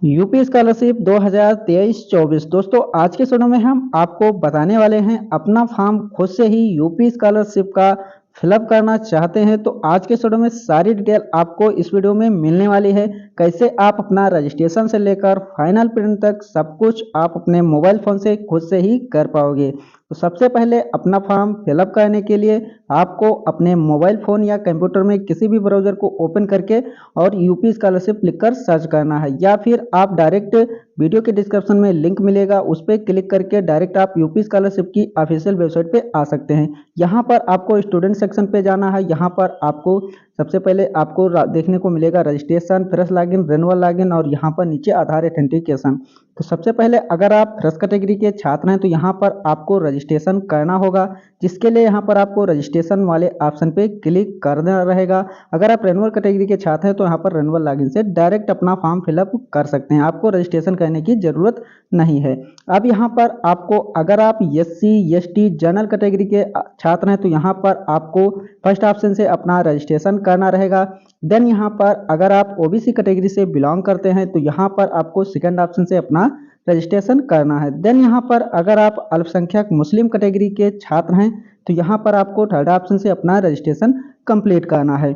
UP scholarship 2023-24 दोस्तों आज के वीडियो में हम आपको बताने वाले हैं अपना फॉर्म खुद से ही यूपी स्कॉलरशिप का फिलअप करना चाहते हैं तो आज के वीडियो में सारी डिटेल आपको इस वीडियो में मिलने वाली है। कैसे आप अपना रजिस्ट्रेशन से लेकर फाइनल प्रिंट तक सब कुछ आप अपने मोबाइल फ़ोन से खुद से ही कर पाओगे। तो सबसे पहले अपना फॉर्म फिलअप करने के लिए आपको अपने मोबाइल फ़ोन या कंप्यूटर में किसी भी ब्राउज़र को ओपन करके और यूपी स्कॉलरशिप लिखकर सर्च करना है, या फिर आप डायरेक्ट वीडियो के डिस्क्रिप्शन में लिंक मिलेगा उस पर क्लिक करके डायरेक्ट आप यूपी स्कॉलरशिप की ऑफिशियल वेबसाइट पे आ सकते हैं। यहाँ पर आपको स्टूडेंट सेक्शन पे जाना है। यहाँ पर आपको सबसे पहले आपको देखने को मिलेगा registration, fresh login, renewal login और यहाँ पर नीचे आधार ऑथेंटिकेशन। तो सबसे पहले अगर आप फ्रेश कैटेगरी के छात्र हैं तो यहाँ पर आपको रजिस्ट्रेशन करना होगा, जिसके लिए यहाँ पर आपको रजिस्ट्रेशन वाले ऑप्शन पे क्लिक करना रहेगा। अगर आप रिन्यूअल कैटेगरी के छात्र हैं तो यहाँ पर रिन्यूअल लॉगिन से डायरेक्ट अपना फॉर्म फिलअप कर सकते हैं, आपको रजिस्ट्रेशन करने की ज़रूरत नहीं है। अब यहाँ पर आपको अगर आप SC ST जनरल कैटेगरी के छात्र हैं तो यहाँ पर आपको फर्स्ट ऑप्शन से अपना रजिस्ट्रेशन करना रहेगा। देन यहाँ पर अगर आप OBC कैटेगरी से बिलोंग करते हैं तो यहाँ पर आपको सेकंड ऑप्शन से अपना रजिस्ट्रेशन करना है। देन यहाँ पर अगर आप अल्पसंख्यक मुस्लिम कैटेगरी के छात्र हैं तो यहाँ पर आपको थर्ड ऑप्शन से अपना रजिस्ट्रेशन कंप्लीट करना है।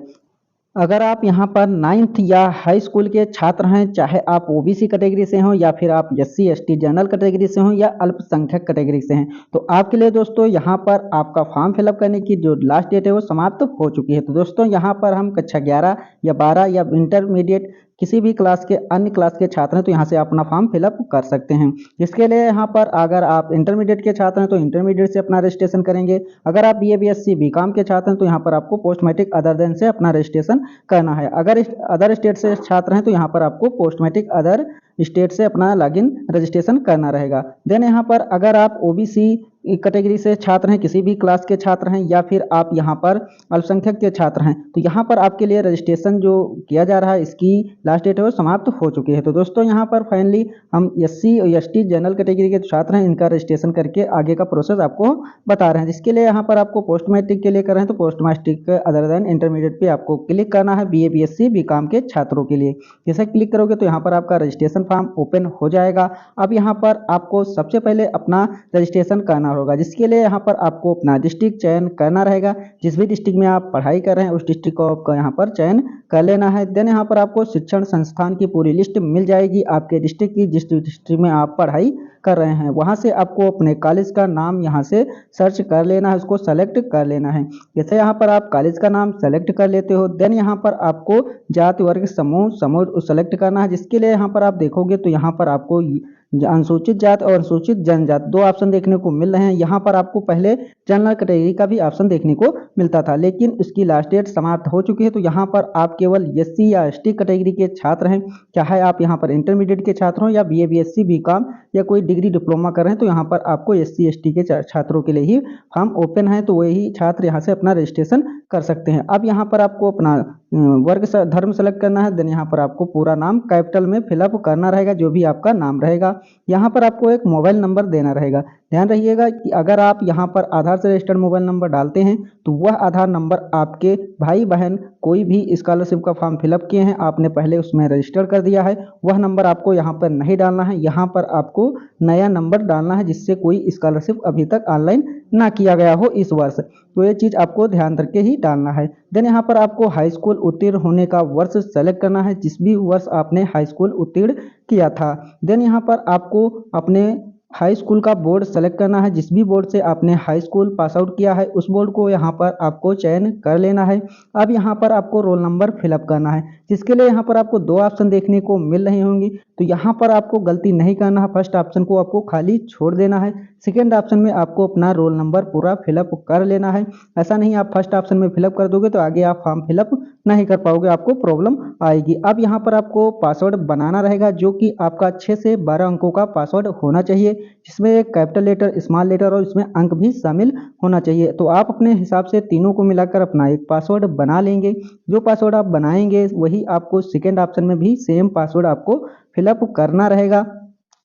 अगर आप यहाँ पर 9th या हाई स्कूल के छात्र हैं, चाहे आप OBC कैटेगरी से हों या फिर आप SC ST जनरल कैटेगरी से हों या अल्पसंख्यक कैटेगरी से हैं, तो आपके लिए दोस्तों यहाँ पर आपका फॉर्म फिलअप करने की जो लास्ट डेट है वो समाप्त हो चुकी है। तो दोस्तों यहाँ पर हम कक्षा 11 या 12 या इंटरमीडिएट किसी भी क्लास के अन्य क्लास के छात्र हैं तो यहाँ से अपना फॉर्म फिलअप कर सकते हैं। जिसके लिए यहाँ पर अगर आप इंटरमीडिएट के छात्र हैं तो इंटरमीडिएट से अपना रजिस्ट्रेशन करेंगे। अगर आप BA BSc BCom के छात्र हैं तो यहाँ पर आपको पोस्ट मैट्रिक अदर देन से अपना रजिस्ट्रेशन करना है। अगर अदर स्टेट से छात्र हैं तो यहाँ पर आपको पोस्ट मैट्रिक अदर स्टेट से अपना लॉगिन रजिस्ट्रेशन करना रहेगा। देन यहाँ पर अगर आप OBC कैटेगरी से छात्र हैं, किसी भी क्लास के छात्र हैं या फिर आप यहाँ पर अल्पसंख्यक के छात्र हैं तो यहाँ पर आपके लिए रजिस्ट्रेशन जो किया जा रहा है इसकी लास्ट डेट है वो समाप्त हो चुकी है। तो दोस्तों यहाँ पर फाइनली हम SC और ST जनरल कैटेगरी के छात्र हैं, इनका रजिस्ट्रेशन करके आगे का प्रोसेस आपको बता रहे हैं। जिसके लिए यहाँ पर आपको पोस्ट मैट्रिक के लिए कर रहे हैं तो post matric other than intermediate पे आपको क्लिक करना है BA BSc BCom के छात्रों के लिए। जैसे क्लिक करोगे तो यहाँ पर आपका रजिस्ट्रेशन फॉर्म ओपन हो जाएगा। अब यहाँ पर आपको सबसे पहले अपना रजिस्ट्रेशन करना होगा, जिसके लिए यहाँ पर आपको अपना डिस्ट्रिक्ट चयन करना रहेगा। जिस भी डिस्ट्रिक्ट में आप पढ़ाई कर रहे हैं उस डिस्ट्रिक्ट को आपको यहाँ पर चयन कर लेना है। देन यहाँ पर आपको शिक्षण संस्थान की पूरी लिस्ट मिल जाएगी आपके डिस्ट्रिक्ट की, जिस डिस्ट्रिक्ट में आप पढ़ाई कर रहे हैं वहाँ से आपको अपने कॉलेज का नाम यहाँ से सर्च कर लेना है, उसको सेलेक्ट कर लेना है। जैसे यहाँ पर आप कॉलेज का नाम सेलेक्ट कर लेते हो, देन यहाँ पर आपको जाति वर्ग समूह सेलेक्ट करना है। जिसके लिए यहाँ पर आप देखोगे तो यहाँ पर आपको अनुसूचित जाति और अनुसूचित जनजाति दो ऑप्शन देखने को मिल रहे हैं। यहाँ पर आपको पहले जनरल कैटेगरी का भी ऑप्शन देखने को मिलता था, लेकिन उसकी लास्ट डेट समाप्त हो चुकी है। तो यहाँ पर आप केवल SC या ST कैटेगरी के छात्र हैं, चाहे आप यहाँ पर इंटरमीडिएट के छात्र हों या BA BSc BCom या कोई डिग्री डिप्लोमा कर रहे हैं तो यहाँ पर आपको SC ST के छात्रों के लिए ही फॉर्म ओपन है, तो वही छात्र यहाँ से अपना रजिस्ट्रेशन कर सकते हैं। अब यहाँ पर आपको अपना वर्ग धर्म सेलेक्ट करना है। देन यहाँ पर आपको पूरा नाम कैपिटल में फिलअप करना रहेगा, जो भी आपका नाम रहेगा। यहाँ पर आपको एक मोबाइल नंबर देना रहेगा। ध्यान रखिएगा कि अगर आप यहाँ पर आधार से रजिस्टर्ड मोबाइल नंबर डालते हैं तो वह आधार नंबर आपके भाई बहन कोई भी स्कॉलरशिप का फॉर्म फिलअप किए हैं, आपने पहले उसमें रजिस्टर कर दिया है, वह नंबर आपको यहाँ पर नहीं डालना है। यहाँ पर आपको नया नंबर डालना है जिससे कोई स्कॉलरशिप अभी तक ऑनलाइन ना किया गया हो इस वर्ष, तो ये चीज़ आपको ध्यान रख के ही डालना है। देन यहाँ पर आपको हाई स्कूल उत्तीर्ण होने का वर्ष सेलेक्ट करना है, जिस भी वर्ष आपने हाई स्कूल उत्तीर्ण किया था। देन यहाँ पर आपको अपने हाई स्कूल का बोर्ड सेलेक्ट करना है, जिस भी बोर्ड से आपने हाई स्कूल पास आउट किया है उस बोर्ड को यहाँ पर आपको चयन कर लेना है। अब यहाँ पर आपको रोल नंबर फिलअप करना है, जिसके लिए यहाँ पर आपको दो ऑप्शन देखने को मिल रही होंगी। तो यहाँ पर आपको गलती नहीं करना है, फर्स्ट ऑप्शन को आपको खाली छोड़ देना है। सेकेंड ऑप्शन में आपको अपना रोल नंबर पूरा फिलअप कर लेना है। ऐसा नहीं आप फर्स्ट ऑप्शन में फिलअप कर दोगे तो आगे आप फॉर्म फिलअप नहीं कर पाओगे, आपको प्रॉब्लम आएगी। अब यहाँ पर आपको पासवर्ड बनाना रहेगा, जो कि आपका 6 से 12 अंकों का पासवर्ड होना चाहिए, जिसमें एक कैपिटल लेटर, स्मॉल लेटर और इसमें अंक भी शामिल होना चाहिए। तो आप अपने हिसाब से तीनों को मिलाकर अपना एक पासवर्ड बना लेंगे। जो पासवर्ड आप बनाएंगे वही आपको सेकेंड ऑप्शन में भी सेम पासवर्ड आपको फिलअप करना रहेगा।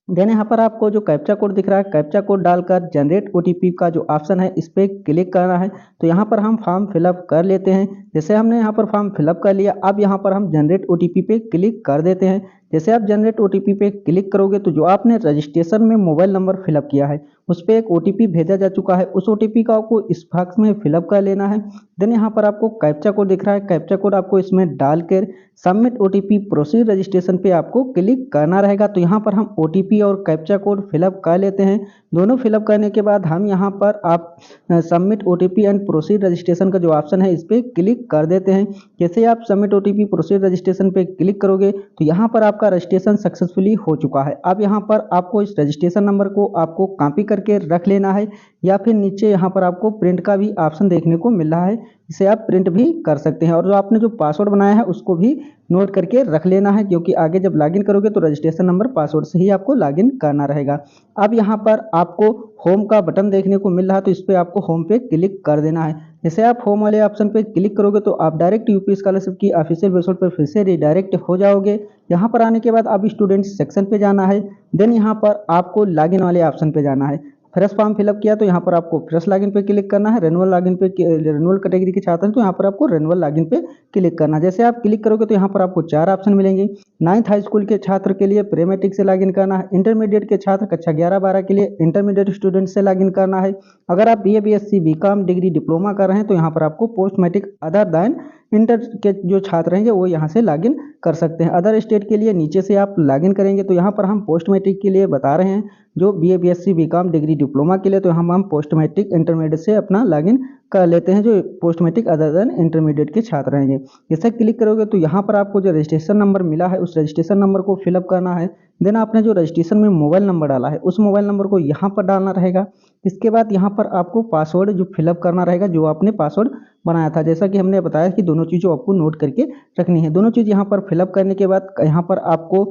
देन यहाँ पर आपको जो कैप्चा कोड दिख रहा है, कैप्चा कोड डालकर जनरेट OTP का जो ऑप्शन है इस पर क्लिक करना है। तो यहाँ पर हम फॉर्म फिलअप कर लेते हैं। जैसे हमने यहाँ पर फॉर्म फिलअप कर लिया, अब यहाँ पर हम जनरेट OTP पे क्लिक कर देते हैं। जैसे आप जनरेट ओटीपी पे क्लिक करोगे तो जो आपने रजिस्ट्रेशन में मोबाइल नंबर फिलअप किया है उस पर एक ओटीपी भेजा जा चुका है। उस ओटीपी का आपको इस बॉक्स में फिलअप कर लेना है। देन यहाँ पर आपको कैप्चा कोड दिख रहा है, कैप्चा कोड आपको इसमें डालकर सबमिट ओटीपी प्रोसीड रजिस्ट्रेशन पे आपको क्लिक करना रहेगा। तो यहाँ पर हम ओटीपी और कैप्चा कोड फिलअप कर लेते हैं। दोनों फिलअप करने के बाद हम यहाँ पर आप submit OTP and proceed registration का जो ऑप्शन है इस पर क्लिक कर देते हैं। जैसे आप सबमिट ओटीपी प्रोसीड रजिस्ट्रेशन पे क्लिक करोगे तो यहाँ पर आपका रजिस्ट्रेशन सक्सेसफुली हो चुका है। अब यहाँ पर आपको इस रजिस्ट्रेशन नंबर को आपको कॉपी करके रख लेना है या फिर नीचे यहाँ पर आपको प्रिंट का भी ऑप्शन देखने को मिल रहा है, इसे आप प्रिंट भी कर सकते हैं। और जो आपने जो पासवर्ड बनाया है उसको भी नोट करके रख लेना है, क्योंकि आगे जब लॉगिन करोगे तो रजिस्ट्रेशन नंबर पासवर्ड से ही आपको लॉगिन करना रहेगा। अब यहाँ पर आपको होम का बटन देखने को मिल रहा है तो इस पर आपको होम पे क्लिक कर देना है। जैसे आप होम वाले ऑप्शन पे क्लिक करोगे तो आप डायरेक्ट यूपी स्कॉलरशिप की ऑफिशियल वेबसाइट पर फिर से रिडायरेक्ट हो जाओगे। यहाँ पर आने के बाद आप स्टूडेंट सेक्शन पे जाना है। देन यहाँ पर आपको लॉगिन वाले ऑप्शन पे जाना है। फ्रेश फॉर्म फिलअप किया तो यहाँ पर आपको फ्रेश लॉगिन पे क्लिक करना है। रेनुअल लॉगिन पे, रेनुअल कैटेगरी के छात्र हैं तो यहाँ पर आपको रेनुअल लॉगिन पे क्लिक करना है। जैसे आप क्लिक करोगे तो यहाँ पर आपको 4 ऑप्शन मिलेंगे। 9th हाई स्कूल के छात्र के लिए प्री मैट्रिक से लॉगिन करना है। इंटरमीडिएट के छात्र कक्षा 11-12 के लिए इंटरमीडिएट स्टूडेंट से लॉगिन करना है। अगर आप BA BSc BCom degree diploma कर रहे हैं तो यहाँ पर आपको post matric other than inter के जो छात्र हैं वो यहाँ से लॉगिन कर सकते हैं। अदर स्टेट के लिए नीचे से आप लॉगिन करेंगे तो यहाँ पर हम पोस्ट मैट्रिक के लिए बता रहे हैं, जो BA BSc BCom degree diploma के लिए तो हम पोस्ट मैट्रिक इंटरमीडिएट से अपना लॉगिन कर लेते हैं, जो post matric other than intermediate के छात्र हैं। जैसे क्लिक करोगे तो यहाँ पर आपको जो रजिस्ट्रेशन नंबर मिला है उस रजिस्ट्रेशन नंबर को फिलअप करना है। देन आपने जो रजिस्ट्रेशन में मोबाइल नंबर डाला है उस मोबाइल नंबर को यहाँ पर डालना रहेगा। इसके बाद यहाँ पर आपको पासवर्ड जो फिलअप करना रहेगा, जो आपने पासवर्ड बनाया था। जैसा कि हमने बताया कि दोनों चीज़ों आपको नोट करके रखनी है। दोनों चीज़ यहाँ पर फिलअप करने के बाद यहाँ पर आपको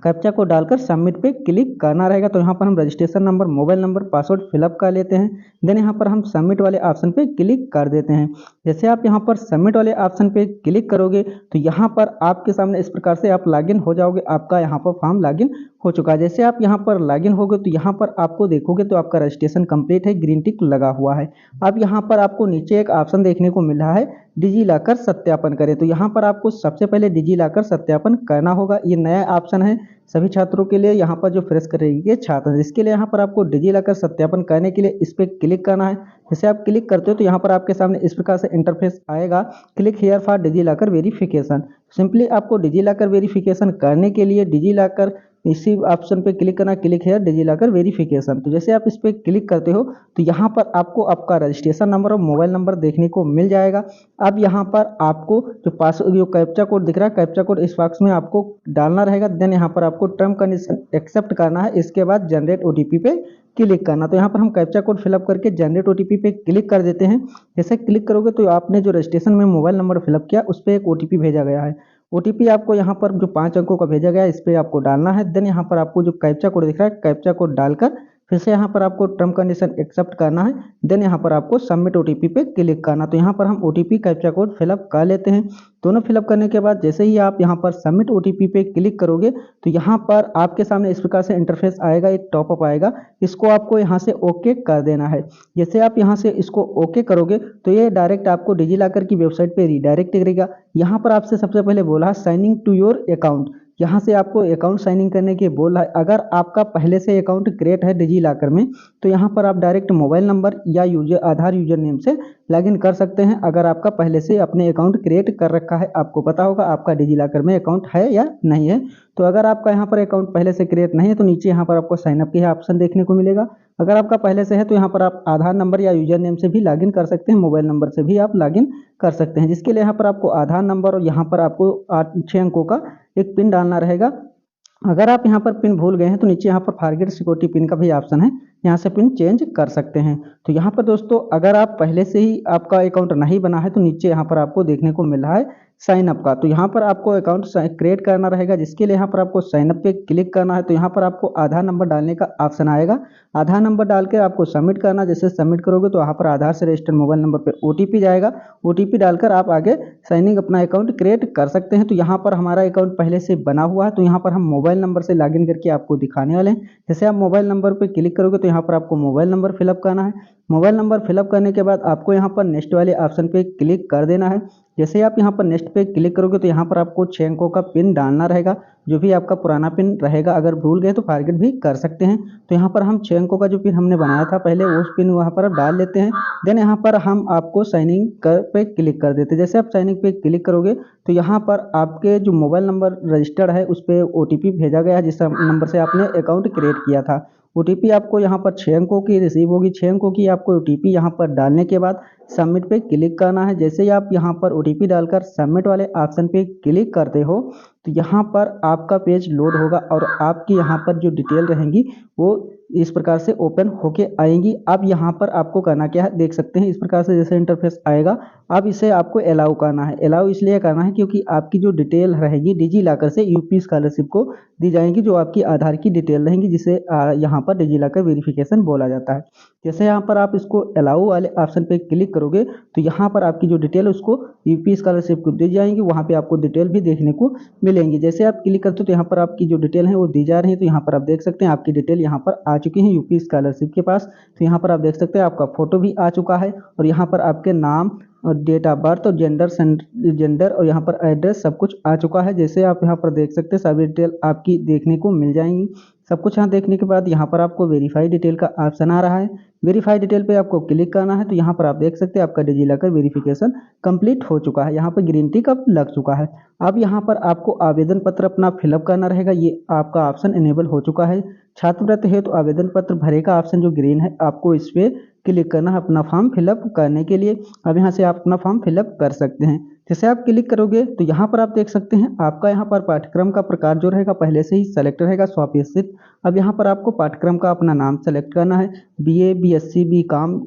कैप्चा को डालकर सबमिट पे क्लिक करना रहेगा। तो यहाँ पर हम registration number, mobile number, password fill up कर लेते हैं। देन यहाँ पर हम सबमिट वाले ऑप्शन पे क्लिक कर देते हैं। जैसे आप यहाँ पर सबमिट वाले ऑप्शन पे क्लिक करोगे तो यहाँ पर आपके सामने इस प्रकार से आप लॉगिन हो जाओगे। आपका यहाँ पर फॉर्म लॉगिन हो चुका है। जैसे आप यहाँ पर लॉगिन होगे तो यहाँ पर आपको देखोगे तो आपका रजिस्ट्रेशन कंप्लीट है, ग्रीन टिक लगा हुआ है। अब यहाँ पर आपको नीचे एक ऑप्शन देखने को मिल रहा है डिजी लॉकर सत्यापन करें। तो यहाँ पर आपको सबसे पहले डिजी लॉकर सत्यापन करना होगा। ये नया ऑप्शन है सभी छात्रों के लिए, यहाँ पर जो फ्रेश करेंगे छात्र हैं इसके लिए यहाँ पर आपको डिजी लॉकर सत्यापन करने के लिए इस पर क्लिक करना है। जैसे आप क्लिक करते हो तो यहाँ पर आपके सामने इस प्रकार से इंटरफेस आएगा, click here for DigiLocker verification. Simply आपको डिजी लॉकर वेरिफिकेशन करने के लिए डिजी लॉकर इसी ऑप्शन पे क्लिक करना, क्लिक है डिजी लॉकर वेरिफिकेशन। तो जैसे आप इस पर क्लिक करते हो तो यहाँ पर आपको आपका रजिस्ट्रेशन नंबर और मोबाइल नंबर देखने को मिल जाएगा। अब यहाँ पर आपको जो कैप्चा कोड दिख रहा है, कैप्चा कोड इस बॉक्स में आपको डालना रहेगा। देन यहाँ पर आपको टर्म कंडीशन एक्सेप्ट करना है। इसके बाद जनरेट ओटीपी पे क्लिक करना। तो यहाँ पर हम कैप्चा कोड फिलअप करके जनरेट ओटीपी पे क्लिक कर देते हैं। जैसे क्लिक करोगे तो आपने जो रजिस्ट्रेशन में मोबाइल नंबर फिलअप किया उस पर एक ओटीपी भेजा गया है। ओटीपी आपको यहाँ पर जो 5 अंकों का भेजा गया है इस पर आपको डालना है। देन यहाँ पर आपको जो कैप्चा कोड दिख रहा है, कैप्चा कोड डालकर फिर से यहाँ पर आपको टर्म कंडीशन एक्सेप्ट करना है। देन यहाँ पर आपको सबमिट ओटीपी पे क्लिक करना। तो यहाँ पर हम ओटीपी कैप्चा कोड फिलअप कर लेते हैं। दोनों फिलअप करने के बाद जैसे ही आप यहाँ पर सबमिट ओटीपी पे क्लिक करोगे तो यहाँ पर आपके सामने इस प्रकार से इंटरफेस आएगा, एक टॉपअप आएगा। इसको आपको यहाँ से ओके कर देना है। जैसे आप यहाँ से इसको ओके करोगे तो ये डायरेक्ट आपको डिजी लॉकर की वेबसाइट पे रिडायरेक्ट करेगा। यहाँ पर आपसे सबसे पहले बोला है sign in to your account, यहाँ से आपको अकाउंट साइन इन करने के बोल रहा है। अगर आपका पहले से अकाउंट क्रिएट है डिजी लॉकर में तो यहाँ पर आप डायरेक्ट मोबाइल नंबर या आधार यूजर नेम से लॉगिन कर सकते हैं। अगर आपका पहले से अपने अकाउंट क्रिएट कर रखा है, आपको पता होगा आपका डिजी लॉकर में अकाउंट है या नहीं है। तो अगर आपका यहाँ पर अकाउंट पहले से क्रिएट नहीं है तो नीचे यहाँ पर आपको साइनअप की ऑप्शन देखने को मिलेगा। अगर आपका पहले से है तो यहाँ पर आप आधार नंबर या यूजर नेम से भी लॉगिन कर सकते हैं, मोबाइल नंबर से भी आप लॉगिन कर सकते हैं। जिसके लिए यहाँ पर आपको आधार नंबर और यहाँ पर आपको 6 अंकों का एक पिन डालना रहेगा। अगर आप यहाँ पर पिन भूल गए हैं तो नीचे यहाँ पर फॉरगेट सिक्योरिटी पिन का भी ऑप्शन है, यहाँ से पिन चेंज कर सकते हैं। तो यहाँ पर दोस्तों अगर आप पहले से ही आपका अकाउंट नहीं बना है तो नीचे यहाँ पर आपको देखने को मिल रहा है साइन अप का। तो यहाँ पर आपको अकाउंट क्रिएट करना रहेगा, जिसके लिए यहाँ पर आपको साइन अप पे क्लिक करना है। तो यहाँ पर आपको आधार नंबर डालने का ऑप्शन आएगा, आधार नंबर डाल के आपको सबमिट करना। जैसे सबमिट करोगे तो यहाँ पर आधार से रजिस्टर्ड मोबाइल नंबर पे ओटीपी जाएगा, ओटीपी डालकर आप आगे साइनिंग अपना अकाउंट क्रिएट कर सकते हैं। तो यहाँ पर हमारा अकाउंट पहले से बना हुआ है तो यहाँ पर हम मोबाइल नंबर से लॉगिन करके आपको दिखाने वाले हैं। जैसे आप मोबाइल नंबर पर क्लिक करोगे तो यहाँ पर आपको मोबाइल नंबर फिलअप करना है। मोबाइल नंबर फिलअप करने के बाद आपको यहाँ पर नेक्स्ट वाले ऑप्शन पे क्लिक कर देना है। जैसे आप यहाँ पर नेक्स्ट पे क्लिक करोगे तो यहाँ पर आपको 6 अंकों का पिन डालना रहेगा। जो भी आपका पुराना पिन रहेगा, अगर भूल गए तो फॉरगेट भी कर सकते हैं। तो यहाँ पर हम 6 अंकों का जो पिन हमने बनाया था पहले, उस पिन वहाँ पर आप डाल लेते हैं। देन यहाँ पर हम आपको साइन इन कर पे क्लिक कर देते हैं। जैसे आप साइन इन पे क्लिक करोगे तो यहाँ पर आपके जो मोबाइल नंबर रजिस्टर्ड है उस पर OTP भेजा गया है, जिस नंबर से आपने अकाउंट क्रिएट किया था। OTP आपको यहाँ पर 6 अंकों की रिसीव होगी। 6 अंकों की आपको OTP यहाँ पर डालने के बाद सबमिट पे क्लिक करना है। जैसे ही आप यहाँ पर OTP डालकर सबमिट वाले ऑप्शन पे क्लिक करते हो तो यहाँ पर आपका पेज लोड होगा और आपकी यहाँ पर जो डिटेल रहेंगी वो इस प्रकार से ओपन होके आएंगी। अब यहाँ पर आपको करना क्या है, देख सकते हैं इस प्रकार से जैसे इंटरफेस आएगा। अब इसे आपको अलाउ करना है। अलाउ इसलिए करना है क्योंकि आपकी जो डिटेल रहेगी डिजी लॉकर से यूपी स्कॉलरशिप को दी जाएंगी, जो आपकी आधार की डिटेल रहेंगी, जिसे यहाँ पर डिजी लॉकर वेरिफिकेशन बोला जाता है। जैसे यहाँ पर आप इसको अलाउ वाले ऑप्शन पे क्लिक करोगे तो यहाँ पर आपकी जो डिटेल है उसको यूपी स्कॉलरशिप को दी जाएंगी। वहाँ पे आपको डिटेल भी देखने को मिलेंगी। जैसे आप क्लिक करते हो तो यहाँ पर आपकी जो डिटेल है वो दी जा रही है। तो यहाँ पर आप देख सकते हैं आपकी डिटेल यहाँ पर आ चुकी है यूपी स्कॉलरशिप के पास। तो यहाँ पर आप देख सकते हैं आपका फोटो भी आ चुका है और यहाँ पर आपके नाम और डेट ऑफ बर्थ और जेंडर और यहाँ पर एड्रेस सब कुछ आ चुका है। जैसे आप यहाँ पर देख सकते हैं सभी डिटेल आपकी देखने को मिल जाएंगी। सब कुछ यहाँ देखने के बाद यहाँ पर आपको वेरीफाई डिटेल का ऑप्शन आ रहा है। वेरीफाई डिटेल पे आपको क्लिक करना है। तो यहाँ पर आप देख सकते हैं आपका डिजी लॉकर वेरिफिकेशन कंप्लीट हो चुका है। यहाँ पर ग्रीन टिक अब लग चुका है। अब यहाँ पर आपको आवेदन पत्र अपना फिलअप करना रहेगा। ये आपका ऑप्शन इनेबल हो चुका है। छात्रवृत्ति है तो आवेदन पत्र भरे का ऑप्शन जो ग्रीन है, आपको इस पे क्लिक करना है अपना फॉर्म फिलअप करने के लिए। अब यहाँ से आप अपना फॉर्म फिलअप कर सकते हैं। जैसे आप क्लिक करोगे तो यहाँ पर आप देख सकते हैं आपका यहाँ पर पाठ्यक्रम का प्रकार जो रहेगा पहले से ही सेलेक्ट रहेगा, स्वाभिषिक्त। अब यहाँ पर आपको पाठ्यक्रम का अपना नाम सेलेक्ट करना है। BA, BSc, BCom,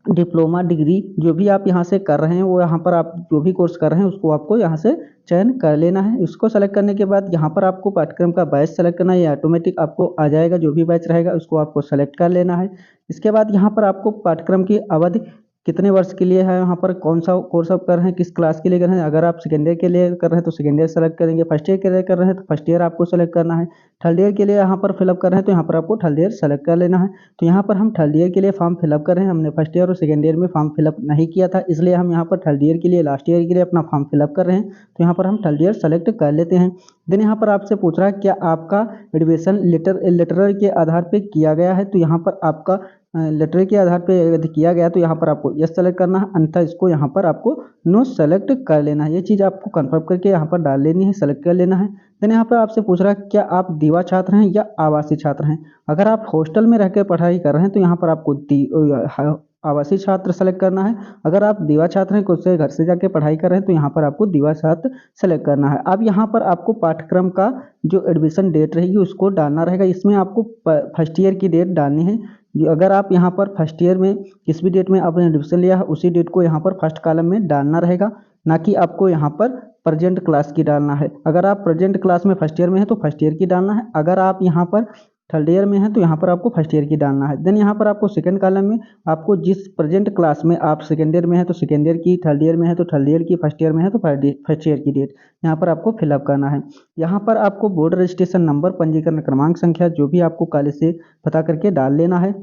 diploma, degree जो भी आप यहाँ से कर रहे हैं, वो यहाँ पर आप जो भी कोर्स कर रहे हैं उसको आपको यहाँ से चयन कर लेना है। उसको सेलेक्ट करने के बाद यहाँ पर आपको पाठ्यक्रम का बैच सेलेक्ट करना है। ये ऑटोमेटिक आपको आ जाएगा, जो भी बैच रहेगा उसको आपको सेलेक्ट कर लेना है। इसके बाद यहाँ पर आपको पाठ्यक्रम की अवधि कितने वर्ष के लिए है, यहाँ पर कौन सा कोर्स आप कर रहे हैं, किस क्लास के लिए कर रहे हैं। अगर आप सेकेंड ईयर के लिए कर रहे हैं तो सेकेंड ईयर सेलेक्ट करेंगे। फर्स्ट ईयर के लिए कर रहे हैं तो फर्स्ट ईयर आपको सेलेक्ट करना है। थर्ड ईयर के लिए यहाँ पर फिलअप कर रहे हैं तो यहाँ पर आपको थर्ड ईयर सेलेक्ट कर लेना है। तो यहाँ पर हम थर्ड ईयर के लिए फॉर्म फिलअप कर रहे हैं। हमने फर्स्ट ईयर और सेकेंड ईयर में फॉर्म फिलअप नहीं किया था, इसलिए हम यहाँ पर थर्ड ईयर के लिए, लास्ट ईयर के लिए अपना फॉर्म फिलअप कर रहे हैं। तो यहाँ पर हम थर्ड ईयर सेलेक्ट कर लेते हैं। देन यहाँ पर आपसे पूछ रहा है क्या आपका एडमिशन लेटर के आधार पर किया गया है। तो यहाँ पर आपका लेटर के आधार पे यदि किया गया तो यहाँ पर आपको यस सेलेक्ट करना है, अन्यथा इसको यहाँ पर आपको नो सेलेक्ट कर लेना है। ये चीज़ आपको कंफर्म करके यहाँ पर डाल लेनी है, सेलेक्ट कर लेना है। देन यहाँ पर आपसे पूछ रहा है क्या आप दीवा छात्र हैं या आवासीय छात्र हैं। अगर आप हॉस्टल में रहकर पढ़ाई कर रहे हैं तो यहाँ पर आपको आवासीय छात्र सेलेक्ट करना है। अगर आप दीवा छात्र हैं, खुद से घर से जाके पढ़ाई कर रहे हैं, तो यहाँ पर आपको दीवा छात्र सेलेक्ट करना है। अब यहाँ पर आपको पाठ्यक्रम का जो एडमिशन डेट रहेगी उसको डालना रहेगा। इसमें आपको फर्स्ट ईयर की डेट डालनी है। अगर आप यहाँ पर फर्स्ट ईयर में किस भी डेट में आपने एडमिशन लिया है उसी डेट को यहाँ पर फर्स्ट कॉलम में डालना रहेगा, ना कि आपको यहाँ पर प्रेजेंट क्लास की डालना है। अगर आप प्रेजेंट क्लास में फर्स्ट ईयर में है तो फर्स्ट ईयर की डालना है। अगर आप यहाँ पर थर्ड ईयर में है तो यहाँ पर आपको फर्स्ट ईयर की डालना है। देन यहाँ पर आपको सेकंड कॉलम में आपको जिस प्रेजेंट क्लास में आप सेकंड ईयर में है तो सेकंड ईयर की, थर्ड ईयर में है तो थर्ड ईयर की, फर्स्ट ईयर में है तो फर्स्ट ईयर की डेट यहाँ पर आपको फिलअप करना है। यहाँ पर आपको बोर्ड रजिस्ट्रेशन नंबर, पंजीकरण क्रमांक, संख्या जो भी आपको कॉलेज से पता करके डाल लेना है।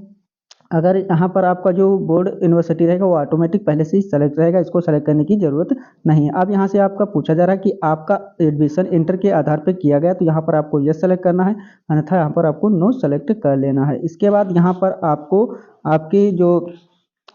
अगर यहाँ पर आपका जो बोर्ड यूनिवर्सिटी रहेगा वो ऑटोमेटिक पहले से ही सेलेक्ट रहेगा, इसको सेलेक्ट करने की ज़रूरत नहीं है। अब यहाँ से आपका पूछा जा रहा है कि आपका एडमिशन इंटर के आधार पर किया गया, तो यहाँ पर आपको यस सेलेक्ट करना है, अन्यथा यहाँ पर आपको नो सेलेक्ट कर लेना है। इसके बाद यहाँ पर आपको आपकी जो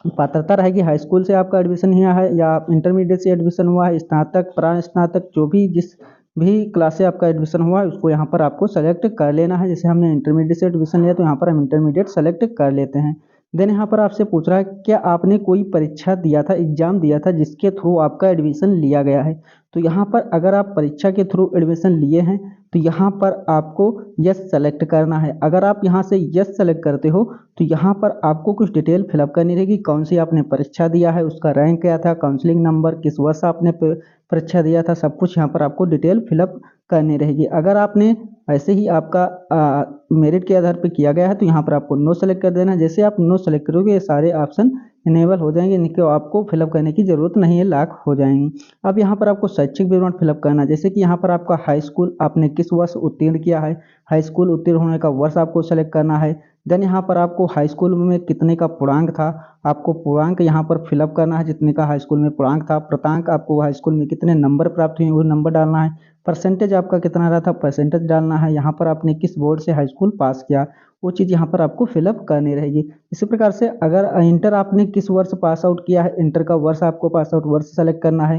पात्रता रहेगी, हाई स्कूल से आपका एडमिशन हुआ है या इंटरमीडिएट से एडमिशन हुआ है, स्नातक, प्रास्नातक, जो भी जिस भी क्लास से आपका एडमिशन हुआ है उसको यहाँ पर आपको सेलेक्ट कर लेना है। जैसे हमने इंटरमीडिएट से एडमिशन लिया तो यहाँ पर हम इंटरमीडिएट सेलेक्ट कर लेते हैं। देन यहाँ पर आपसे पूछ रहा है क्या आपने कोई परीक्षा दिया था, एग्जाम दिया था जिसके थ्रू आपका एडमिशन लिया गया है। तो यहाँ पर अगर आप परीक्षा के थ्रू एडमिशन लिए हैं तो यहाँ पर आपको यस सेलेक्ट करना है। अगर आप यहाँ से यस सेलेक्ट करते हो तो यहाँ पर आपको कुछ डिटेल फिलअप करनी रहेगी, कौन सी आपने परीक्षा दिया है, उसका रैंक क्या था, काउंसलिंग नंबर, किस वर्ष आपने परीक्षा दिया था, सब कुछ यहाँ पर आपको डिटेल फिलअप करनी रहेगी। अगर आपने ऐसे ही आपका मेरिट के आधार पर किया गया है तो यहाँ पर आपको नो सेलेक्ट कर देना है। जैसे आप नो सेलेक्ट करोगे ये सारे ऑप्शन इनेबल हो जाएंगे, इनको आपको फिलअप करने की ज़रूरत नहीं है, लॉक हो जाएंगी। अब यहाँ पर आपको शैक्षिक विवरण फिलअप करना है। जैसे कि यहाँ पर आपका हाई स्कूल आपने किस वर्ष उत्तीर्ण किया है, हाई स्कूल उत्तीर्ण होने का वर्ष आपको सेलेक्ट करना है। देन यहाँ पर आपको हाई स्कूल में कितने का पूर्णांक था, आपको पूर्णांक यहाँ पर फिलअप करना है, जितने का हाई स्कूल में पूर्णांक था। प्राप्तांक आपको हाई स्कूल में कितने नंबर प्राप्त हुए वो नंबर डालना है। परसेंटेज आपका कितना रहा था, परसेंटेज डालना है। यहाँ पर आपने किस बोर्ड से हाई स्कूल पास किया वो चीज़ यहाँ पर आपको फिलअप करनी रहेगी। इसी प्रकार से अगर इंटर आपने किस वर्ष पास आउट किया है, इंटर का वर्ष आपको पास आउट वर्ष सेलेक्ट करना है।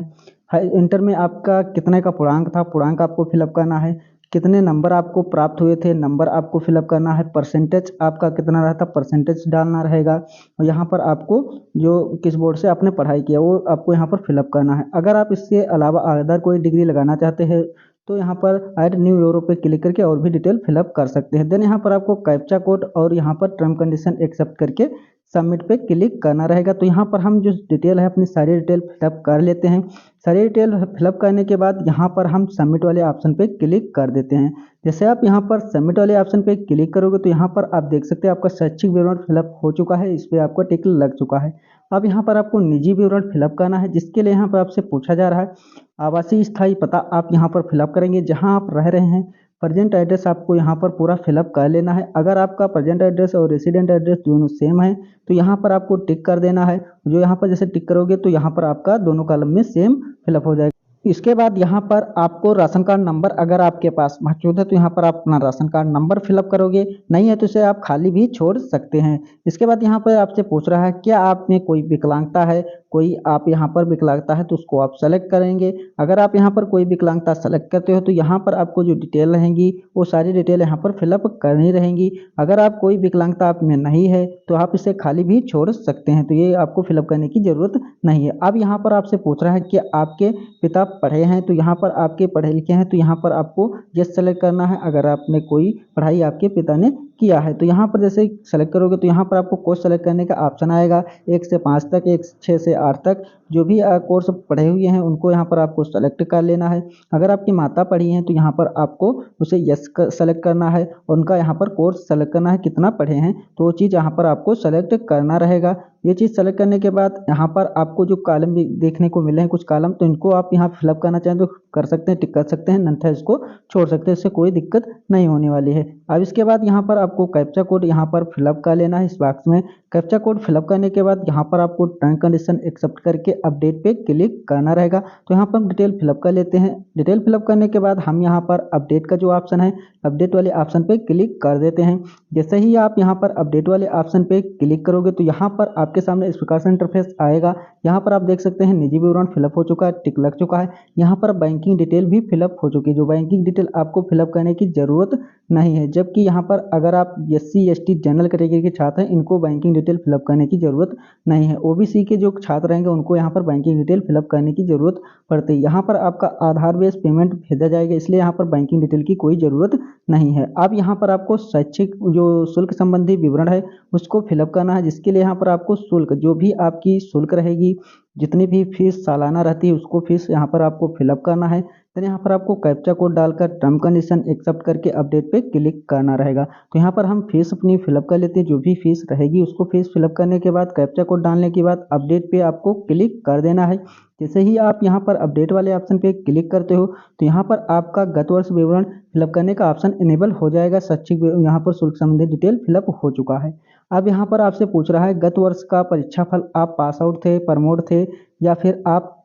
इंटर में आपका कितने का पूर्णांक था, पूर्णांक आपको फिलअप करना है। कितने नंबर आपको प्राप्त हुए थे, नंबर आपको फिलअप करना है। परसेंटेज आपका कितना रहा था, परसेंटेज डालना रहेगा। और यहाँ पर आपको जो किस बोर्ड से आपने पढ़ाई किया वो आपको यहाँ पर फिलअप करना है। अगर आप इसके अलावा अदर कोई डिग्री लगाना चाहते हैं तो यहाँ पर ऐड न्यू यूरो पे क्लिक करके और भी डिटेल फिलअप कर सकते हैं। देन यहाँ पर आपको कैप्चा कोड और यहाँ पर टर्म कंडीशन एक्सेप्ट करके सबमिट पे क्लिक करना रहेगा। तो यहाँ पर हम जो डिटेल है अपनी सारी डिटेल फिलअप कर लेते हैं। सारी डिटेल फिलअप करने के बाद यहाँ पर हम सबमिट वाले ऑप्शन पे क्लिक कर देते हैं। जैसे आप यहाँ पर सबमिट वाले ऑप्शन पे क्लिक करोगे तो यहाँ पर आप देख सकते हैं आपका शैक्षिक विवरण फिलअप हो चुका है, इस पर आपका टिक लग चुका है। अब यहाँ पर आपको निजी विवरण फिलअप करना है, जिसके लिए यहाँ पर आपसे पूछा जा रहा है आवासीय स्थायी पता आप यहाँ पर फिलअप करेंगे, जहाँ आप रह रहे हैं। प्रेजेंट एड्रेस आपको यहाँ पर पूरा फिलअप कर लेना है। अगर आपका प्रेजेंट एड्रेस और रेसिडेंट एड्रेस दोनों सेम है तो यहाँ पर आपको टिक कर देना है। जो यहाँ पर जैसे टिक करोगे तो यहाँ पर आपका दोनों कॉलम में सेम फिलअप हो जाएगा। इसके बाद यहाँ पर आपको राशन कार्ड नंबर अगर आपके पास मौजूद है तो यहाँ पर आप अपना राशन कार्ड नंबर फिलअप करोगे, नहीं है तो इसे आप खाली भी छोड़ सकते हैं। इसके बाद यहाँ पर आपसे पूछ रहा है क्या आप में कोई विकलांगता है, कोई आप यहाँ पर विकलांगता है तो उसको आप सेलेक्ट करेंगे। अगर आप यहाँ पर कोई विकलांगता सेलेक्ट करते हो तो यहाँ पर आपको जो डिटेल रहेंगी वो सारी डिटेल यहाँ पर फिलअप करनी रहेंगी। अगर आप कोई विकलांगता आप में नहीं है तो आप इसे खाली भी छोड़ सकते हैं, तो ये आपको फिलअप करने की जरूरत नहीं है। अब यहाँ पर आपसे पूछ रहा है कि आपके पिता पढ़े हैं तो यहाँ पर आपके पढ़े लिखे हैं तो यहाँ पर आपको यस सेलेक्ट करना है। अगर आपने कोई पढ़ाई आपके पिता ने किया है तो यहाँ पर जैसे सेलेक्ट करोगे तो यहाँ पर आपको कोर्स सेलेक्ट करने का ऑप्शन आएगा 1 से 5 तक, 1 6 से 8 तक जो भी कोर्स पढ़े हुए हैं उनको यहाँ पर आपको सेलेक्ट कर लेना है। अगर आपकी माता पढ़ी हैं तो यहाँ पर आपको उसे यस सेलेक्ट करना है और उनका यहाँ पर कोर्स सेलेक्ट करना है कितना पढ़े हैं, तो वो चीज़ यहाँ पर आपको सेलेक्ट करना रहेगा। ये चीज़ सेलेक्ट करने के बाद यहाँ पर आपको जो कॉलम देखने को मिले हैं कुछ कॉलम, तो इनको आप यहाँ फिलअप करना चाहें तो कर सकते हैं, टिक कर सकते हैं, अन्यथा इसको छोड़ सकते हैं, इससे कोई दिक्कत नहीं होने वाली है। अब इसके बाद यहाँ पर आपको कैप्चा कोड यहाँ पर फिलअप कर लेना है इस बॉक्स में। कैप्चा कोड फिलअप करने के बाद यहाँ पर आपको टर्म कंडीशन एक्सेप्ट करके अपडेट पे क्लिक करना रहेगा। तो यहाँ पर हम डिटेल फिलअप कर लेते हैं। डिटेल फिलअप करने के बाद हम यहाँ पर अपडेट का जो ऑप्शन है अपडेट वाले ऑप्शन पे क्लिक कर देते हैं। जैसे ही आप यहाँ पर अपडेट वाले ऑप्शन पे क्लिक करोगे तो यहाँ पर आपके सामने इस प्रकार से इंटरफेस आएगा। यहाँ पर आप देख सकते हैं निजी विवरण फिलअप हो चुका है, टिक लग चुका है। यहाँ पर बैंकिंग डिटेल भी फिलअप हो चुकी है, जो बैंकिंग डिटेल आपको फिलअप करने की जरूरत नहीं है। जबकि यहाँ पर अगर आप SC ST जनरल कैटेगरी के छात्र हैं इनको बैंकिंग डिटेल फिलअप करने की जरूरत नहीं है। OBC के जो छात्र रहेंगे उनको यहाँ पर बैंकिंग डिटेल फिलअप करने की जरूरत पड़ती है। यहाँ पर आपका आधार बेस्ड पेमेंट भेजा जाएगा, इसलिए यहाँ पर बैंकिंग डिटेल की कोई जरूरत नहीं है। अब यहाँ पर आपको शैक्षिक जो शुल्क संबंधी विवरण है उसको फिलअप करना है, जिसके लिए यहाँ पर आपको शुल्क जो भी आपकी शुल्क रहेगी, जितनी भी फीस सालाना रहती है उसको फीस यहाँ पर आपको फिलअप करना है। फिर यहाँ पर आपको कैप्चा कोड डालकर टर्म कंडीशन एक्सेप्ट करके अपडेट पे क्लिक करना रहेगा। तो यहाँ पर हम फीस अपनी फिलअप कर लेते हैं, जो भी फीस रहेगी उसको फीस फिलअप करने के बाद कैप्चा कोड डालने के बाद अपडेट पे आपको क्लिक कर देना है। जैसे ही आप यहाँ पर अपडेट वाले ऑप्शन पे क्लिक करते हो तो यहाँ पर आपका गत वर्ष विवरण फिलअप करने का ऑप्शन इनेबल हो जाएगा। शैक्षिक यहाँ पर शुल्क संबंधी डिटेल फिलअप हो चुका है। अब यहाँ पर आपसे पूछ रहा है गत वर्ष का परीक्षा फल, आप पास आउट थे, प्रमोट थे या फिर आप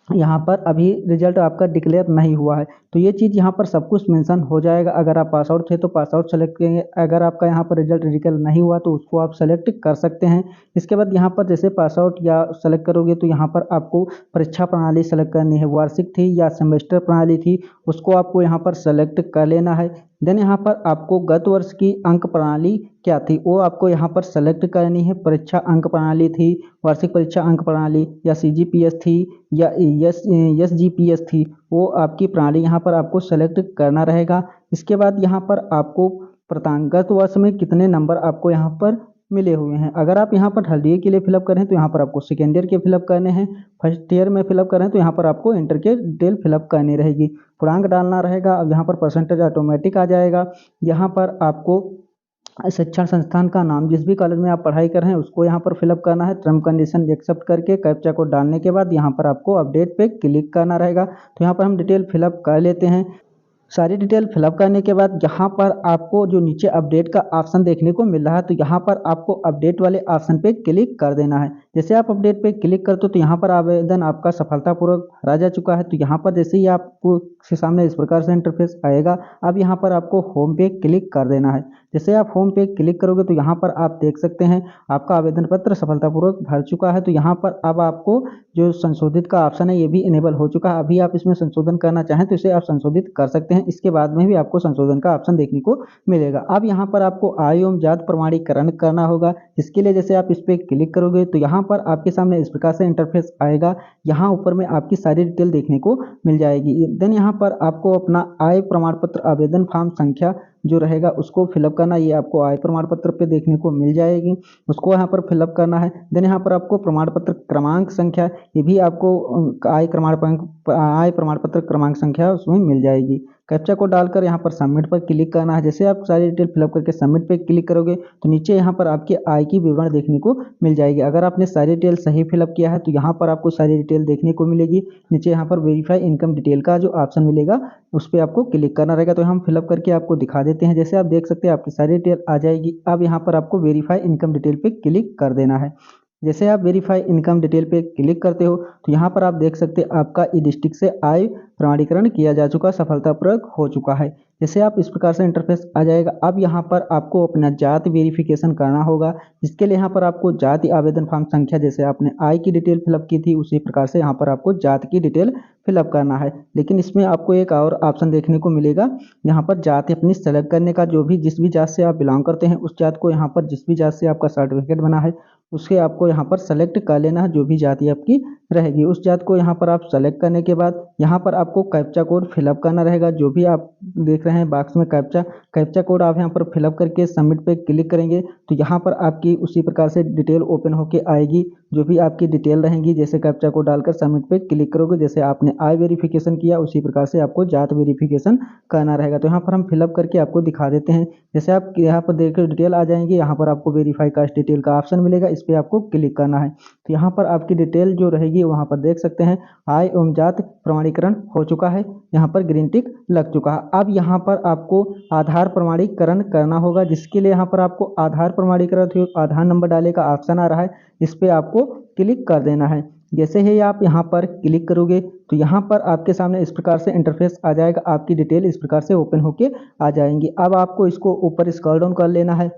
यहाँ पर अभी रिजल्ट आपका डिक्लेयर नहीं हुआ है, तो ये चीज़ यहाँ पर सब कुछ मेंशन हो जाएगा। अगर आप पास आउट थे तो पास आउट सेलेक्ट करेंगे, अगर आपका यहाँ पर रिजल्ट डिक्लेयर नहीं हुआ तो उसको आप सेलेक्ट कर सकते हैं। इसके बाद यहाँ पर जैसे पास आउट या सेलेक्ट करोगे तो यहाँ पर आपको परीक्षा प्रणाली सेलेक्ट करनी है, वार्षिक थी या सेमेस्टर प्रणाली थी उसको आपको यहाँ पर सेलेक्ट कर लेना है। देन यहाँ पर आपको गत वर्ष की अंक प्रणाली क्या थी वो आपको यहाँ पर सेलेक्ट करनी है। परीक्षा अंक प्रणाली थी, वार्षिक परीक्षा अंक प्रणाली या CGPS थी या SGPS थी, वो आपकी प्रणाली यहाँ पर आपको सेलेक्ट करना रहेगा। इसके बाद यहाँ पर आपको प्रतांगत वर्ष में कितने नंबर आपको यहाँ पर मिले हुए हैं। अगर आप यहाँ पर थर्ड ईयर के लिए फिलअप करें तो यहाँ पर आपको सेकेंड ईयर के फिलअप करने हैं, फर्स्ट ईयर में फिलअप करें तो यहाँ पर आपको इंटर के डिटेल फिलअप करनी रहेगी, पूर्णांक डालना रहेगा। अब यहाँ पर परसेंटेज ऑटोमेटिक आ जाएगा। यहाँ पर आपको शिक्षण संस्थान का नाम, जिस भी कॉलेज में आप पढ़ाई कर रहे हैं उसको यहाँ पर फिलअप करना है। टर्म कंडीशन एक्सेप्ट करके कैप्चा कोड डालने के बाद यहाँ पर आपको अपडेट पे क्लिक करना रहेगा। तो यहाँ पर हम डिटेल फिलअप कर लेते हैं। सारी डिटेल फिलअप करने के बाद यहाँ पर आपको जो नीचे अपडेट का ऑप्शन देखने को मिल रहा है, तो यहाँ पर आपको अपडेट वाले ऑप्शन पे क्लिक कर देना है। जैसे आप अपडेट पे क्लिक करते हो तो यहाँ पर आवेदन आपका सफलतापूर्वक भरा जा चुका है। तो यहाँ पर जैसे ही आपको के सामने इस प्रकार से इंटरफेस आएगा, अब यहाँ पर आपको होम पे क्लिक कर देना है। जैसे आप होम पे क्लिक करोगे तो यहाँ पर आप देख सकते हैं आपका आवेदन पत्र सफलतापूर्वक भर चुका है। तो यहाँ पर अब आपको जो संशोधित का ऑप्शन है ये भी इनेबल हो चुका है। अभी आप इसमें संशोधन करना चाहें तो इसे आप संशोधित कर सकते हैं। इसके बाद में भी आपको संशोधन का ऑप्शन देखने को मिलेगा। अब यहाँ पर आपको आय एवं जाति प्रमाणीकरण करना होगा। इसके लिए जैसे आप इस पर क्लिक करोगे तो यहाँ पर आपके सामने इस प्रकार से इंटरफेस आएगा। यहाँ ऊपर में आपकी सारी डिटेल देखने को मिल जाएगी। देन यहाँ पर आपको अपना आय प्रमाण पत्र आवेदन फॉर्म संख्या जो रहेगा उसको फिलअप करना, ये आपको आय प्रमाण पत्र पे देखने को मिल जाएगी, उसको यहाँ पर फिलअप करना है। देन यहाँ पर आपको प्रमाण पत्र क्रमांक संख्या, ये भी आपको आय प्रमाण पत्र क्रमांक संख्या उसमें मिल जाएगी। कैप्चा को डालकर यहाँ पर सबमिट पर क्लिक करना है। जैसे आप सारी डिटेल फिलअप करके सबमिट पे क्लिक करोगे तो नीचे यहाँ पर आपके आय की विवरण देखने को मिल जाएगी। अगर आपने सारी डिटेल सही फिलअप किया है तो यहाँ पर आपको सारी डिटेल देखने को मिलेगी। नीचे यहाँ पर वेरीफाई इनकम डिटेल का जो ऑप्शन मिलेगा उस पर आपको क्लिक करना रहेगा। तो हम फिलअप करके आपको दिखा देते हैं। जैसे आप देख सकते हैं आपकी सारी डिटेल आ जाएगी। अब यहाँ पर आपको वेरीफाई इनकम डिटेल पे क्लिक कर देना है। जैसे आप वेरीफाई इनकम डिटेल पे क्लिक करते हो तो यहाँ पर आप देख सकते हैं आपका ई डिस्ट्रिक्ट से आय प्रमाणीकरण किया जा चुका, सफलतापूर्वक हो चुका है। जैसे आप इस प्रकार से इंटरफेस आ जाएगा। अब यहाँ पर आपको अपना जाति वेरिफिकेशन करना होगा, जिसके लिए यहाँ पर आपको जाति आवेदन फॉर्म संख्या, जैसे आपने आय की डिटेल फिलअप की थी उसी प्रकार से यहाँ पर आपको जाति की डिटेल फिलअप करना है। लेकिन इसमें आपको एक और ऑप्शन देखने को मिलेगा, यहाँ पर जाति अपनी सेलेक्ट करने का। जो भी जिस भी जात से आप बिलोंग करते हैं उस जात को यहाँ पर, जिस भी जात से आपका सर्टिफिकेट बना है उसके आपको यहाँ पर सेलेक्ट कर लेना है। जो भी जाति आपकी रहेगी उस जात को यहाँ पर आप सेलेक्ट करने के बाद यहाँ पर आपको कैप्चा कोड फिलअप करना रहेगा। जो भी आप देख रहे हैं बॉक्स में कैप्चा कोड आप यहाँ पर फिलअप करके सबमिट पे क्लिक करेंगे तो यहाँ पर आपकी उसी प्रकार से डिटेल ओपन होके आएगी। जो भी आपकी डिटेल रहेंगी, जैसे कैप्चा कोड डालकर सबमिट पे क्लिक करोगे, जैसे आपने आय वेरिफिकेशन किया उसी प्रकार से आपको जात वेरिफिकेशन करना रहेगा। तो यहाँ पर हम फिलअप करके आपको दिखा देते हैं। जैसे आप यहाँ पर देखकर डिटेल आ जाएंगे, यहाँ पर आपको वेरीफाई कास्ट डिटेल का ऑप्शन मिलेगा, इस पर आपको क्लिक करना है। तो यहाँ पर आपकी डिटेल जो रहेगी वहाँ पर देख सकते हैं आय एवं जाति प्रमाणीकरण हो चुका है, यहाँ पर ग्रीन टिक लग चुका है। अब यहाँ पर आपको आधार प्रमाणीकरण करना होगा, जिसके लिए यहाँ पर आपको आधार प्रमाणीकरण आधार नंबर डाले का ऑप्शन आ रहा है, इस पर आपको क्लिक कर देना है। जैसे ही आप यहाँ पर क्लिक करोगे तो यहाँ पर आपके सामने इस प्रकार से इंटरफेस आ जाएगा। आपकी डिटेल इस प्रकार से ओपन होके आ जाएंगी। अब आपको इसको ऊपर स्क्रॉल डाउन कर लेना है।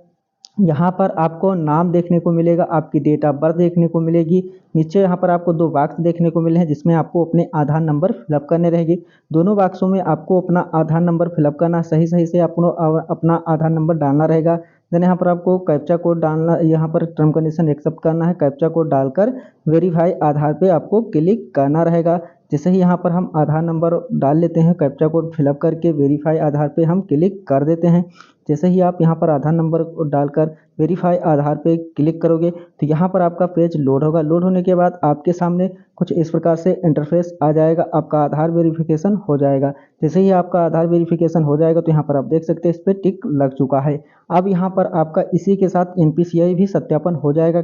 यहाँ पर आपको नाम देखने को मिलेगा, आपकी डेट ऑफ बर्थ देखने को मिलेगी। नीचे यहाँ पर आपको दो बॉक्स देखने को मिले हैं जिसमें आपको अपने आधार नंबर फिलअप करने रहेंगे। दोनों बॉक्सों में आपको अपना आधार नंबर फिलअप करना, सही से आपको अपना आधार नंबर डालना रहेगा। देन यहाँ पर आपको कैप्चा कोड डालना, यहाँ पर टर्म कंडीशन एक्सेप्ट करना है। कैप्चा कोड डालकर वेरीफाई आधार पे आपको क्लिक करना रहेगा। जैसे ही यहाँ पर हम आधार नंबर डाल लेते हैं, कैप्चा कोड फिलअप करके वेरीफाई आधार पे हम क्लिक कर देते हैं। जैसे ही आप यहाँ पर आधार नंबर डालकर वेरीफाई आधार पे क्लिक करोगे तो यहाँ पर आपका पेज लोड होगा। लोड होने के बाद आपके सामने कुछ इस प्रकार से इंटरफेस आ जाएगा, आपका आधार वेरिफिकेशन हो जाएगा। जैसे ही आपका आधार वेरिफिकेशन हो जाएगा तो यहाँ पर आप देख सकते हैं इस पर टिक लग चुका है। अब यहाँ पर आपका इसी के साथ NPCI भी सत्यापन हो जाएगा।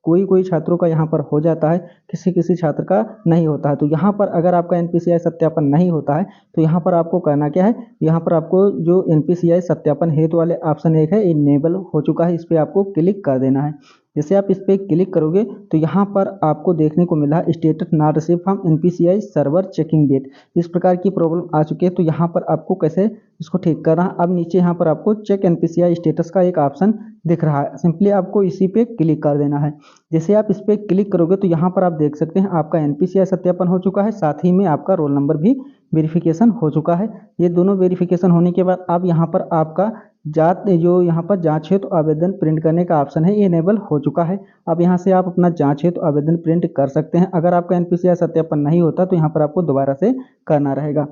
कोई छात्रों का यहाँ पर हो जाता है, किसी छात्र का नहीं होता है। तो यहाँ पर अगर आपका NPCI सत्यापन नहीं होता है तो यहाँ पर आपको करना क्या है, यहाँ पर आपको जो NPCI सत्यापन हेतु वाले ऑप्शन एक है इनेबल हो चुका है, इस पर आपको क्लिक कर देना है। जैसे आप इस पर क्लिक करोगे तो यहाँ पर आपको देखने को मिला status not receive from NPCI server checking date, इस प्रकार की प्रॉब्लम आ चुकी है। तो यहाँ पर आपको कैसे इसको ठीक करना है, अब नीचे यहाँ पर आपको चेक NPCI स्टेटस का एक ऑप्शन दिख रहा है, सिंपली आपको इसी पे क्लिक कर देना है। जैसे आप इस पर क्लिक करोगे तो यहाँ पर आप देख सकते हैं आपका NPCI सत्यापन हो चुका है, साथ ही में आपका रोल नंबर भी वेरिफिकेशन हो चुका है। ये दोनों वेरिफिकेशन होने के बाद अब यहाँ पर आपका जात जो यहाँ पर जांच हेतु आवेदन प्रिंट करने का ऑप्शन है ये इनेबल हो चुका है। अब यहाँ से आप अपना जांच हेतु आवेदन प्रिंट कर सकते हैं। अगर आपका NPCI सत्यापन नहीं होता तो यहाँ पर आपको दोबारा से करना रहेगा।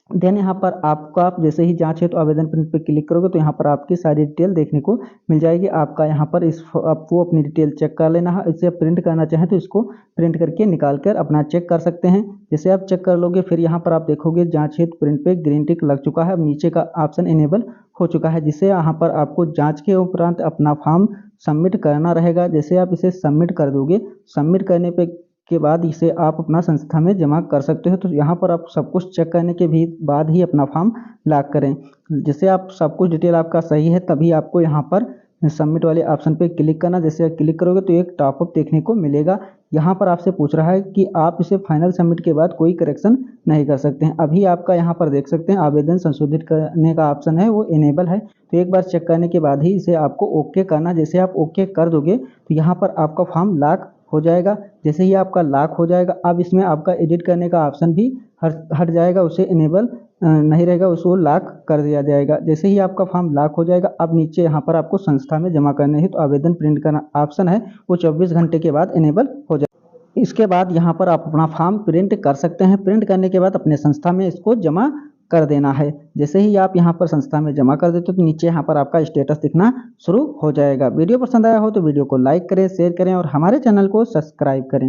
देन यहाँ पर आपका आप जैसे ही जांच हेतु आवेदन प्रिंट पे क्लिक करोगे तो यहाँ पर आपकी सारी डिटेल देखने को मिल जाएगी। आपका यहाँ पर आपको अपनी डिटेल चेक कर लेना है। इसे आप प्रिंट करना चाहें तो इसको प्रिंट करके निकाल कर अपना चेक कर सकते हैं। जैसे आप चेक कर लोगे फिर यहाँ पर आप देखोगे जांच हेतु प्रिंट पे ग्रीन टिक लग चुका है। अब नीचे का ऑप्शन इनेबल हो चुका है, जिससे यहाँ पर आपको जाँच के उपरांत अपना फॉर्म सबमिट करना रहेगा। जैसे आप इसे सबमिट कर दोगे, सबमिट करने पर के बाद इसे आप अपना संस्था में जमा कर सकते हो। तो यहाँ पर आप सब कुछ चेक करने के भी बाद ही अपना फॉर्म लॉक करें। जैसे आप सब कुछ डिटेल आपका सही है तभी आपको यहाँ पर सबमिट वाले ऑप्शन पे क्लिक करना। जैसे क्लिक करोगे तो एक टॉपअप देखने को मिलेगा। यहाँ पर आपसे पूछ रहा है कि आप इसे फाइनल सबमिट के बाद कोई करेक्शन नहीं कर सकते हैं। अभी आपका यहाँ पर देख सकते हैं आवेदन संशोधित करने का ऑप्शन है वो इनेबल है। तो एक बार चेक करने के बाद ही इसे आपको ओके करना। जैसे आप ओके कर दोगे तो यहाँ पर आपका फॉर्म लॉक हो जाएगा। जैसे ही आपका लॉक हो जाएगा अब इसमें आपका एडिट करने का ऑप्शन भी हट जाएगा, उसे इनेबल नहीं रहेगा, उसको लॉक कर दिया जाएगा। जैसे ही आपका फॉर्म लॉक हो जाएगा अब नीचे यहाँ पर आपको संस्था में जमा करने है तो आवेदन प्रिंट करना ऑप्शन है वो 24 घंटे के बाद इनेबल हो जाएगा। इसके बाद यहाँ पर आप अपना फॉर्म प्रिंट कर सकते हैं। प्रिंट करने के बाद अपने संस्था में इसको जमा कर देना है। जैसे ही आप यहाँ पर संस्था में जमा कर देते हो तो नीचे यहाँ पर आपका स्टेटस दिखना शुरू हो जाएगा। वीडियो पसंद आया हो तो वीडियो को लाइक करें, शेयर करें और हमारे चैनल को सब्सक्राइब करें।